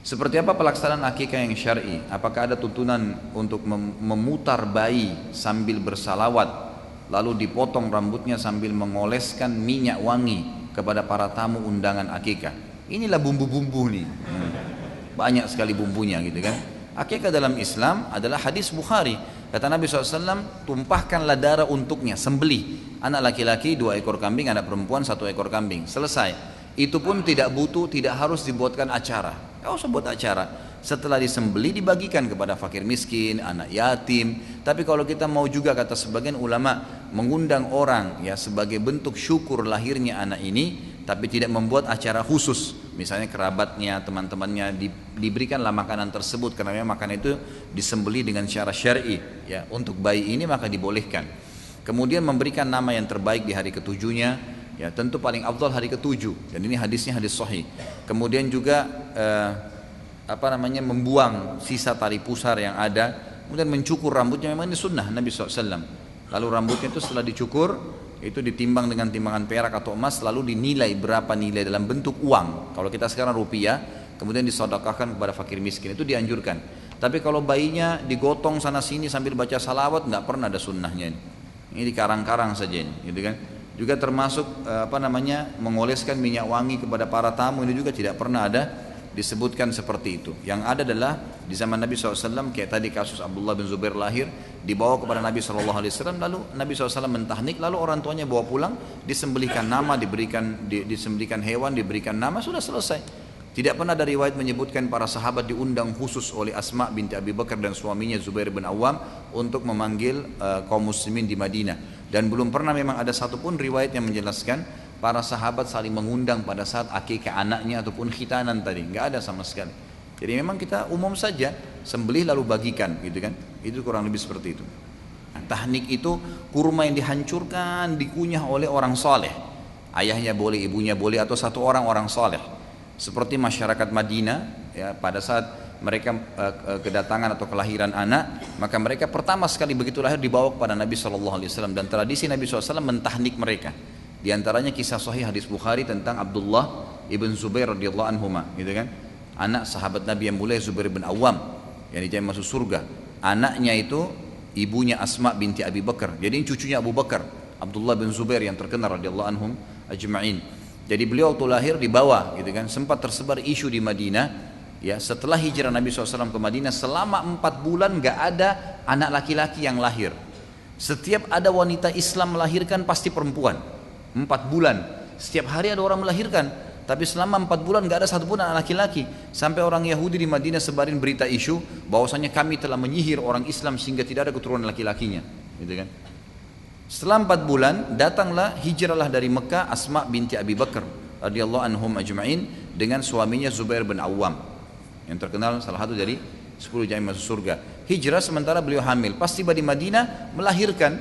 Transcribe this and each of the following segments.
Seperti apa pelaksanaan akikah yang syar'i? Apakah ada tuntunan untuk memutar bayi sambil bersalawat, lalu dipotong rambutnya sambil mengoleskan minyak wangi kepada para tamu undangan akikah? Inilah bumbu-bumbu nih. Banyak sekali bumbunya gitu kan. Akikah dalam Islam adalah hadis Bukhari. Kata Nabi SAW, tumpahkanlah darah untuknya, sembelih. Anak laki-laki 2 ekor kambing, anak perempuan 1 ekor kambing. Selesai. Itu pun tidak butuh, tidak harus dibuatkan acara. Gak usah buat acara. Setelah disembeli dibagikan kepada fakir miskin, anak yatim. Tapi kalau kita mau juga, kata sebagian ulama, mengundang orang ya sebagai bentuk syukur lahirnya anak ini, tapi tidak membuat acara khusus. Misalnya kerabatnya, teman-temannya diberikanlah makanan tersebut karena memang makanan itu disembeli dengan cara syar'i ya. Untuk bayi ini maka dibolehkan. Kemudian memberikan nama yang terbaik di hari ketujuhnya. Ya, tentu paling afdal hari ke-7 dan ini hadisnya hadis sahih. Kemudian juga membuang sisa tali pusar yang ada, kemudian mencukur rambutnya, memang ini sunnah Nabi SAW. Lalu rambutnya itu setelah dicukur itu ditimbang dengan timbangan perak atau emas, lalu dinilai berapa nilai dalam bentuk uang. Kalau kita sekarang rupiah, kemudian disedekahkan kepada fakir miskin, itu dianjurkan. Tapi kalau bayinya digotong sana sini sambil baca salawat, nggak pernah ada sunnahnya ini. Ini dikarang-karang saja ini, gitu kan? Juga termasuk mengoleskan minyak wangi kepada para tamu, ini juga tidak pernah ada disebutkan seperti itu. Yang ada adalah di zaman Nabi SAW, kayak tadi kasus Abdullah bin Zubair lahir, dibawa kepada Nabi SAW, lalu Nabi SAW mentahnik, lalu orang tuanya bawa pulang, disembelihkan nama, disembelihkan hewan, diberikan nama, sudah selesai. Tidak pernah ada riwayat menyebutkan para sahabat diundang khusus oleh Asma binti Abi Bakar dan suaminya Zubair bin Awam untuk memanggil kaum muslimin di Madinah. Dan belum pernah memang ada satupun riwayat yang menjelaskan para sahabat saling mengundang pada saat akikah anaknya ataupun khitanan tadi. Nggak ada sama sekali. Jadi memang kita umum saja, sembelih lalu bagikan gitu kan. Itu kurang lebih seperti itu. Nah, tahnik itu kurma yang dihancurkan, dikunyah oleh orang soleh. Ayahnya boleh, ibunya boleh, atau satu orang soleh. Seperti masyarakat Madinah ya, pada saat mereka kedatangan atau kelahiran anak, maka mereka pertama sekali begitu lahir dibawa kepada Nabi SAW, dan tradisi Nabi SAW mentahnik mereka. Di antaranya kisah sahih hadis Bukhari tentang Abdullah ibn Zubair radhiyallahu anhuma, gitu kan? Anak sahabat Nabi yang mulia Zubair bin Awam yang dijamin masuk surga. Anaknya itu ibunya Asma binti Abi Bakar. Jadi ini cucunya Abu Bakar, Abdullah bin Zubair yang terkenal radhiyallahu anhum ajma'in. Jadi beliau waktu lahir dibawa, gitu kan? Sempat tersebar isu di Madinah. Ya, setelah hijrah Nabi SAW ke Madinah, selama 4 bulan gak ada anak laki-laki yang lahir. Setiap ada wanita Islam melahirkan pasti perempuan. 4 bulan, setiap hari ada orang melahirkan. Tapi selama 4 bulan gak ada satupun anak laki-laki. Sampai orang Yahudi di Madinah sebarin berita isu bahwasanya kami telah menyihir orang Islam sehingga tidak ada keturunan laki-lakinya, gitu kan? Setelah 4 bulan datanglah, hijrahlah dari Mekah Asma binti Abi Bakar radhiyallahu anhum ajma'in dengan suaminya Zubair bin Awam yang terkenal salah satu dari 10 jamin masuk surga. Hijrah sementara beliau hamil, pas tiba di Madinah melahirkan,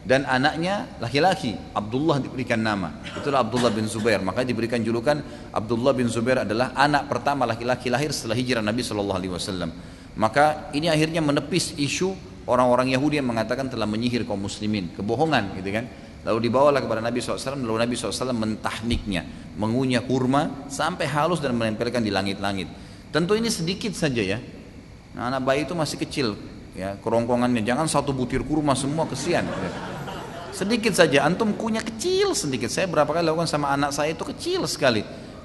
dan anaknya laki-laki, Abdullah diberikan nama. Itulah Abdullah bin Zubair, maka diberikan julukan Abdullah bin Zubair adalah anak pertama laki-laki lahir setelah hijrah Nabi SAW. Maka ini akhirnya menepis isu orang-orang Yahudi yang mengatakan telah menyihir kaum muslimin, kebohongan gitu kan. Lalu dibawalah kepada Nabi SAW, lalu Nabi SAW mentahniknya, mengunyah kurma sampai halus dan menempelkan di langit-langit. Tentu ini sedikit saja ya. Nah, anak bayi itu masih kecil ya, kerongkongannya, jangan 1 butir kurma semua, kesian ya. Sedikit saja, antum kunyah kecil sedikit. Saya berapa kali lakukan sama anak saya itu kecil sekali.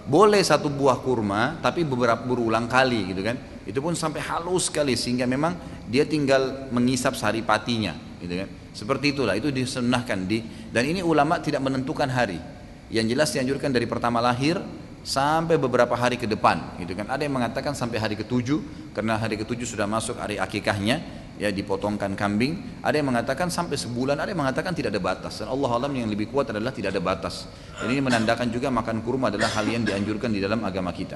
Boleh 1 buah kurma tapi berulang kali gitu kan. Itu pun sampai halus sekali sehingga memang dia tinggal mengisap saripatinya gitu kan. Seperti itulah, itu disunnahkan dan ini ulama tidak menentukan hari. Yang jelas dianjurkan dari pertama lahir sampai beberapa hari ke depan gitu kan. Ada yang mengatakan sampai hari ke-7 karena hari ke-7 sudah masuk hari akikahnya ya, dipotongkan kambing. Ada yang mengatakan sampai sebulan, ada yang mengatakan tidak ada batas, dan Allah alam yang lebih kuat adalah tidak ada batas. Dan ini menandakan juga makan kurma adalah hal yang dianjurkan di dalam agama kita.